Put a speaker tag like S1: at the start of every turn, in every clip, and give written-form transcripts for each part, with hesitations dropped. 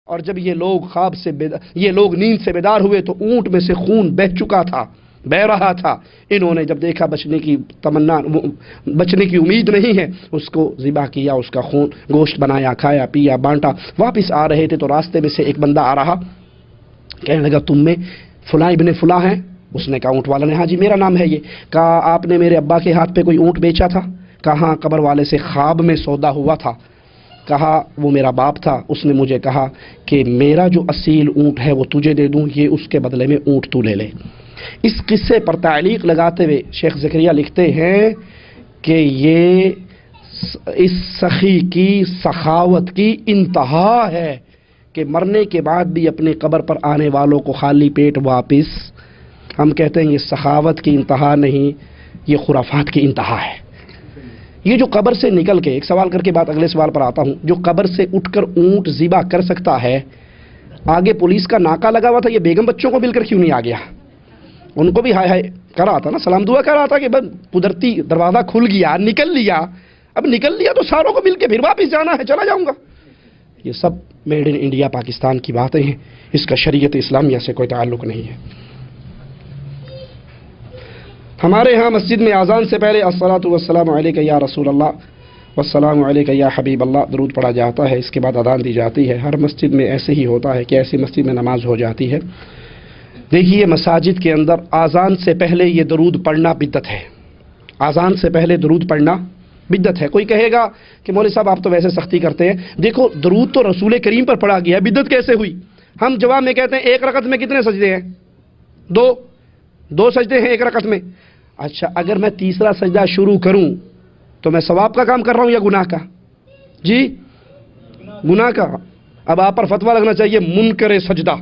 S1: اور جب یہ لوگ نیند سے بیدار ہوئے تو اونٹ میں سے خون بہہ چکا تھا، بہ رہا تھا۔ انہوں نے جب دیکھا بچنے کی امید نہیں ہے، اس کو ذبح کیا، اس کا خون گوشت بنایا، کھایا، پیا، بانٹا۔ واپس آ رہے تھے تو راستے میں سے ایک بندہ آ رہا، کہنے لگا تم میں فلاں ابن فلاں ہیں؟ اس نے کہا اونٹ والا نے، ہاں جی میرا نام ہے یہ۔ کہا آپ نے میرے ابا کے ہاتھ پہ کوئی اونٹ بیچا تھا؟ کہا ہاں، قبر والے سے خواب میں سودا ہوا تھا۔ کہا وہ میرا باپ تھا، اس نے مجھے کہا کہ میرا جو اصیل اونٹ ہے وہ تجھے دے دوں، یہ اس کے بدلے میں اونٹ تو لے لے۔ اس قصے پر تعلیق لگاتے ہوئے شیخ زکریا لکھتے ہیں کہ یہ اس سخی کی سخاوت کی انتہا ہے کہ مرنے کے بعد بھی اپنے قبر پر آنے والوں کو خالی پیٹ واپس۔ ہم کہتے ہیں یہ سخاوت کی انتہا نہیں، یہ خرافات کی انتہا ہے۔ یہ جو قبر سے نکل کے، ایک سوال کر کے بعد اگلے سوال پر آتا ہوں، جو قبر سے اٹھ کر اونٹ ذبح کر سکتا ہے، آگے پولیس کا ناکا لگا ہوا تھا، یہ بیگم بچوں کو مل کر کیوں نہیں آ گیا؟ ان کو بھی ہائے ہائے کر رہا تھا نا، سلام دعا کر رہا تھا کہ بس قدرتی دروازہ کھل گیا، نکل لیا، اب نکل لیا تو ساروں کو مل کے پھر واپس جانا ہے، چلا جاؤں گا۔ یہ سب میڈ ان انڈیا پاکستان کی باتیں ہیں، اس کا شریعت اسلامیہ سے کوئی تعلق نہیں ہے۔ ہمارے ہاں مسجد میں اذان سے پہلے الصلاۃ والسلام علیک یا رسول اللہ والسلام علیک یا حبیب اللہ درود پڑھا جاتا ہے، اس کے بعد اذان دی جاتی ہے۔ ہر مسجد میں ایسے ہی ہوتا ہے کہ ایسی مسجد میں نماز ہو جاتی ہے۔ دیکھیے مساجد کے اندر اذان سے پہلے یہ درود پڑھنا بدعت ہے، اذان سے پہلے درود پڑھنا بدعت ہے۔ کوئی کہے گا کہ مولوی صاحب آپ تو ویسے سختی کرتے ہیں، دیکھو درود تو رسول کریم پر پڑھا گیا، بدعت کیسے ہوئی؟ ہم جواب میں کہتے ہیں ایک رکعت میں کتنے سجدے ہیں؟ دو سجدے ہیں ایک رکعت میں۔ اچھا اگر میں تیسرا سجدہ شروع کروں تو میں ثواب کا کام کر رہا ہوں یا گناہ کا؟ جی گناہ کا۔ اب آپ پر فتویٰ لگنا چاہیے منکر سجدہ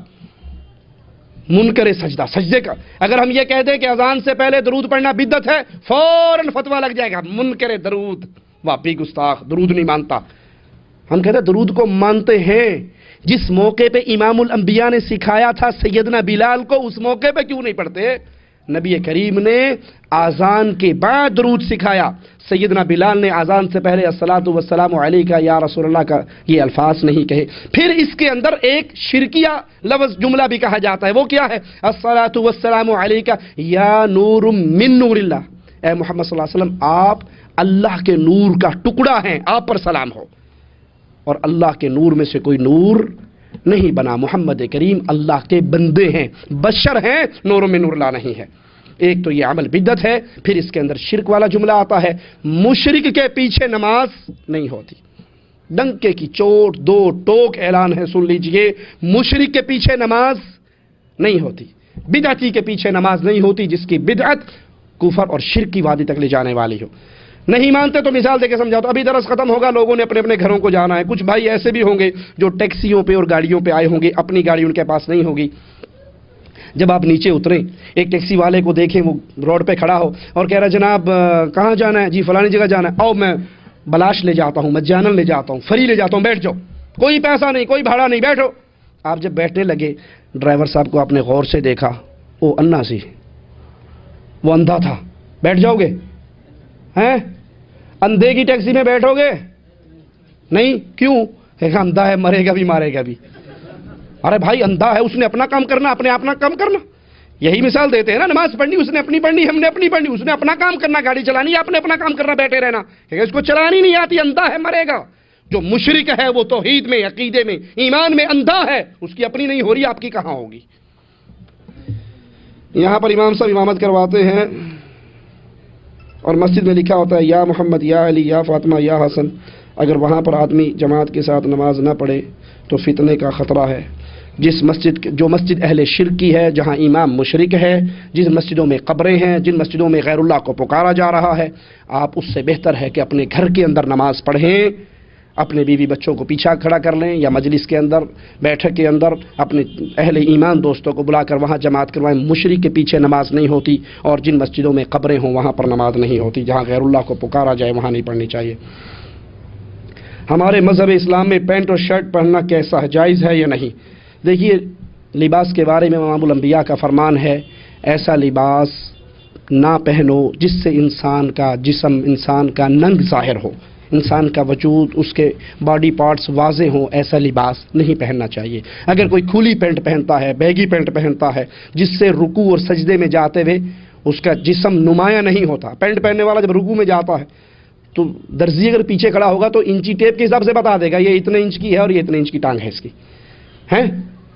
S1: سجدے کا۔ اگر ہم یہ کہہ دیں کہ اذان سے پہلے درود پڑھنا بدعت ہے، فوراً فتویٰ لگ جائے گا منکر درود، واپی گستاخ، درود نہیں مانتا۔ ہم کہتے ہیں درود کو مانتے ہیں، جس موقع پہ امام الانبیاء نے سکھایا تھا سیدنا بلال کو، اس موقع پہ کیوں نہیں پڑھتے؟ نبی کریم نے آذان کے بعد درود سکھایا، سیدنا بلال نے آذان سے پہلے الصلاۃ والسلام علیک یا رسول اللہ کا یہ الفاظ نہیں کہے۔ پھر اس کے اندر ایک شرکیہ لفظ جملہ بھی کہا جاتا ہے، وہ کیا ہے؟ الصلاۃ والسلام علیک یا نور من نور اللہ، اے محمد صلی اللہ علیہ وسلم آپ اللہ کے نور کا ٹکڑا ہیں، آپ پر سلام ہو۔ اور اللہ کے نور میں سے کوئی نور نہیں بنا، محمد کریم اللہ کے بندے ہیں، بشر ہیں، نور من نور اللہ نہیں ہے۔ ایک تو یہ عمل بدعت ہے، پھر اس کے اندر شرک والا جملہ آتا ہے، مشرک کے پیچھے نماز نہیں ہوتی۔ ڈنکے کی چوٹ دو ٹوک اعلان ہے، سن لیجئے، مشرک کے پیچھے نماز نہیں ہوتی، بدعتی کے پیچھے نماز نہیں ہوتی، جس کی بدعت کفر اور شرک کی وادی تک لے جانے والی ہو۔ نہیں مانتے تو مثال دے کے سمجھاتا، ابھی درس ختم ہوگا، لوگوں نے اپنے اپنے گھروں کو جانا ہے۔ کچھ بھائی ایسے بھی ہوں گے جو ٹیکسیوں پہ اور گاڑیوں پہ آئے ہوں گے، اپنی گاڑی ان کے پاس نہیں ہوگی۔ جب آپ نیچے اتریں، ایک ٹیکسی والے کو دیکھیں وہ روڈ پہ کھڑا ہو اور کہہ رہا جناب کہاں جانا ہے؟ جی فلانی جگہ جانا ہے، آؤ میں بلاش لے جاتا ہوں، مجانن لے جاتا ہوں، فری لے جاتا ہوں، بیٹھ جاؤ، کوئی پیسہ نہیں، کوئی بھاڑا نہیں، بیٹھو۔ آپ جب بیٹھنے لگے، ڈرائیور صاحب کو آپ نے غور سے دیکھا، وہ انا سی، وہ اندھا تھا، بیٹھ جاؤ گے؟ ہیں اندھے کی ٹیکسی میں بیٹھو گے؟ نہیں، کیوں؟ اندھا ہے، مرے گا بھی مارے گا بھی۔ ارے بھائی اندھا ہے، اس نے اپنا کام کرنا، اپنے اپنا کام کرنا۔ یہی مثال دیتے ہیں نا، نماز پڑھنی اس نے اپنی پڑھنی، ہم نے اپنی پڑھنی، اس نے اپنا کام کرنا، گاڑی چلانی آپ نے اپنا کام کرنا، بیٹھے رہنا، اس کو چلانی نہیں آتی، اندھا ہے، مرے گا۔ جو مشرک ہے وہ توحید میں، عقیدے میں، ایمان میں اندھا ہے، اس کی اپنی نہیں ہو رہی، آپ کی کہاں ہوگی؟ یہاں پر امام صاحب امامت کرواتے ہیں اور مسجد میں لکھا ہوتا ہے یا محمد یا علی یا فاطمہ یا حسن۔ اگر وہاں پر آدمی جماعت کے ساتھ نماز نہ پڑھے تو فتنے کا خطرہ ہے۔ جو مسجد اہل شرک کی ہے، جہاں امام مشرک ہے، جن مسجدوں میں قبریں ہیں، جن مسجدوں میں غیر اللہ کو پکارا جا رہا ہے، آپ اس سے بہتر ہے کہ اپنے گھر کے اندر نماز پڑھیں، اپنے بیوی بچوں کو پیچھا کھڑا کر لیں، یا مجلس کے اندر، بیٹھک کے اندر اپنے اہل ایمان دوستوں کو بلا کر وہاں جماعت کروائیں۔ مشرک کے پیچھے نماز نہیں ہوتی، اور جن مسجدوں میں قبریں ہوں وہاں پر نماز نہیں ہوتی، جہاں غیر اللہ کو پکارا جائے وہاں نہیں پڑھنی چاہیے۔ ہمارے مذہب اسلام میں پینٹ اور شرٹ پہننا کیسا ہے، جائز ہے یا نہیں؟ دیکھیے لباس کے بارے میں امام الانبیاء کا فرمان ہے، ایسا لباس نہ پہنو جس سے انسان کا جسم، انسان کا ننگ ظاہر ہو، انسان کا وجود، اس کے باڈی پارٹس واضح ہوں، ایسا لباس نہیں پہننا چاہیے۔ اگر کوئی کھلی پینٹ پہنتا ہے، بیگی پینٹ پہنتا ہے، جس سے رکوع اور سجدے میں جاتے ہوئے اس کا جسم نمایاں نہیں ہوتا، پینٹ پہننے والا جب رکوع میں جاتا ہے تو درزی اگر پیچھے کھڑا ہوگا تو انچی ٹیپ کے حساب سے بتا دے گا یہ اتنے انچ کی ہے اور یہ اتنے انچ کی ٹانگ ہے اس کی، ہیں؟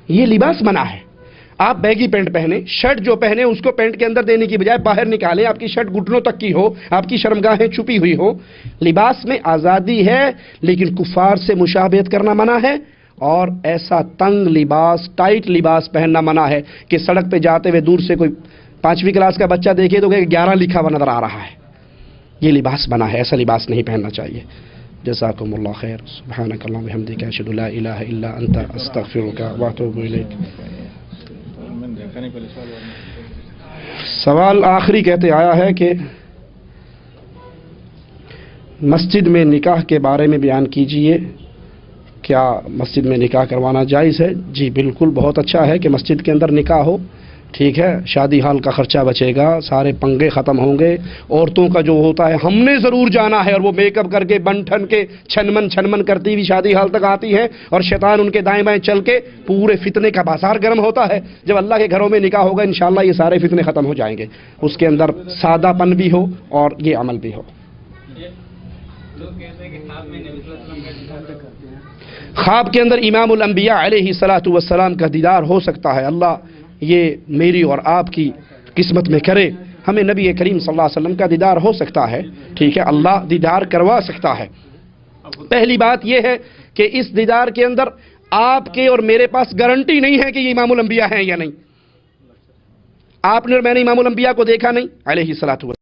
S1: یہ لباس منع ہے۔ آپ بیگی پینٹ پہنے، شرٹ جو پہنے اس کو پینٹ کے اندر دینے کی بجائے باہر نکالیں، آپ کی شرٹ گھٹنوں تک کی ہو، آپ کی شرمگاہیں چھپی ہوئی ہو۔ لباس میں آزادی ہے، لیکن کفار سے مشابہت کرنا منع ہے، اور ایسا تنگ لباس، ٹائٹ لباس پہننا منع ہے کہ سڑک پہ جاتے ہوئے دور سے کوئی 5ویں کلاس کا بچہ دیکھے تو کہ 11 لکھا ہوا نظر آ رہا ہے۔ یہ لباس منع ہے، ایسا لباس نہیں پہننا چاہیے۔ جزاکم اللہ خیر۔ سبحانک اللہم وبحمدک، اشہد ان لا الہ الا انت، استغفرک واتوب الیک۔ سوال آخری کہتے آیا ہے کہ مسجد میں نکاح کے بارے میں بیان کیجئے، کیا مسجد میں نکاح کروانا جائز ہے؟ جی بالکل، بہت اچھا ہے کہ مسجد کے اندر نکاح ہو، ٹھیک ہے، شادی ہال کا خرچہ بچے گا، سارے پنگے ختم ہوں گے۔ عورتوں کا جو ہوتا ہے ہم نے ضرور جانا ہے، اور وہ میک اپ کر کے بن ٹھن کے چھن من کرتی ہوئی شادی ہال تک آتی ہیں، اور شیطان ان کے دائیں بائیں چل کے پورے فتنے کا بازار گرم ہوتا ہے۔ جب اللہ کے گھروں میں نکاح ہوگا انشاءاللہ یہ سارے فتنے ختم ہو جائیں گے، اس کے اندر سادہ پن بھی ہو اور یہ عمل بھی ہو۔ خواب کے اندر امام الانبیاء علیہ الصلوۃ والسلام کا دیدار ہو سکتا ہے؟ اللہ یہ میری اور آپ کی قسمت میں کرے، ہمیں نبی کریم صلی اللہ علیہ وسلم کا دیدار ہو سکتا ہے، ٹھیک ہے، اللہ دیدار کروا سکتا ہے۔ پہلی بات یہ ہے کہ اس دیدار کے اندر آپ کے اور میرے پاس گارنٹی نہیں ہے کہ یہ امام الانبیاء ہیں یا نہیں۔ آپ نے اور میں نے امام الانبیاء کو دیکھا نہیں علیہ الصلوۃ والسلام۔